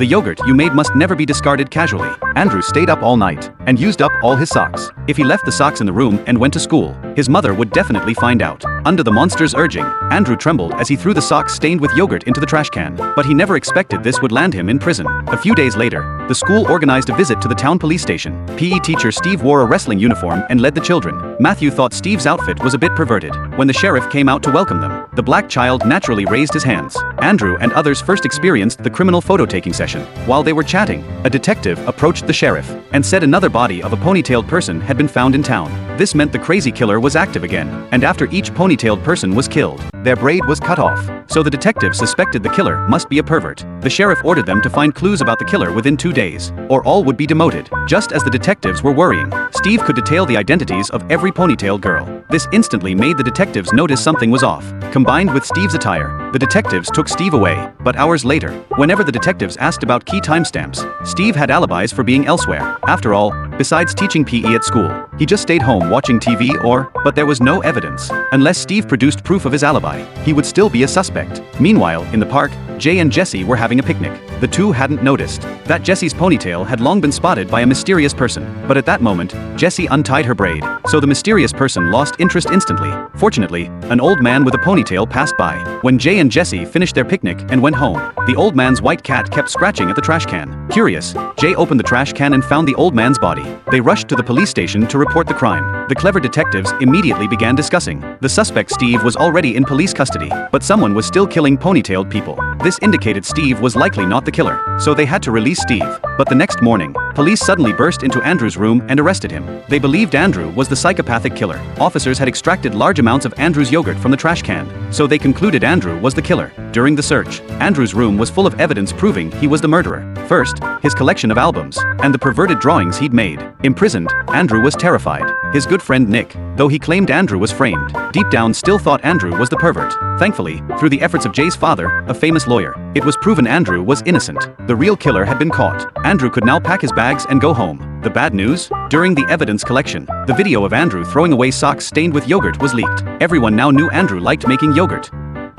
The yogurt you made must never be discarded casually. Andrew stayed up all night and used up all his socks. If he left the socks in the room and went to school, his mother would definitely find out. Under the monster's urging, Andrew trembled as he threw the socks stained with yogurt into the trash can. But he never expected this would land him in prison. A few days later, the school organized a visit to the town police station. PE teacher Steve wore a wrestling uniform and led the children. Matthew thought Steve's outfit was a bit perverted. When the sheriff came out to welcome them, the black child naturally raised his hands. Andrew and others first experienced the criminal photo-taking session. While they were chatting, a detective approached the sheriff and said another body of a ponytailed person had been found in town. This meant the crazy killer was active again, and after each ponytailed person was killed, their braid was cut off. So the detective suspected the killer must be a pervert. The sheriff ordered them to find clues about the killer within 2 days, or all would be demoted. Just as the detectives were worrying, Steve could detail the identities of every ponytailed girl. This instantly made the detectives notice something was off. Combined with Steve's attire, the detectives took Steve away, but hours later, whenever the detectives asked about key timestamps, Steve had alibis for being elsewhere. After all, besides teaching PE at school, he just stayed home watching TV but there was no evidence. Unless Steve produced proof of his alibi, he would still be a suspect. Meanwhile, in the park, Jay and Jesse were having a picnic. The two hadn't noticed that Jesse's ponytail had long been spotted by a mysterious person. But at that moment, Jessie untied her braid, so the mysterious person lost interest instantly. Fortunately, an old man with a ponytail passed by. When Jay and Jesse finished their picnic and went home, the old man's white cat kept scratching at the trash can. Curious, Jay opened the trash can and found the old man's body. They rushed to the police station to report the crime. The clever detectives immediately began discussing. The suspect Steve was already in police custody, but someone was still killing ponytailed people. This indicated Steve was likely not the killer, so they had to release Steve. But the next morning, police suddenly burst into Andrew's room and arrested him. They believed Andrew was the psychopathic killer. Officers had extracted large amounts of Andrew's yogurt from the trash can, so they concluded Andrew was the killer. During the search, Andrew's room was full of evidence proving he was the murderer. First, his collection of albums, and the perverted drawings he'd made. Imprisoned, Andrew was terrified. His good friend Nick, though he claimed Andrew was framed, deep down still thought Andrew was the pervert. Thankfully, through the efforts of Jay's father, a famous lawyer, it was proven Andrew was innocent. The real killer had been caught. Andrew could now pack his bags and go home. The bad news? During the evidence collection, the video of Andrew throwing away socks stained with yogurt was leaked. Everyone now knew Andrew liked making yogurt.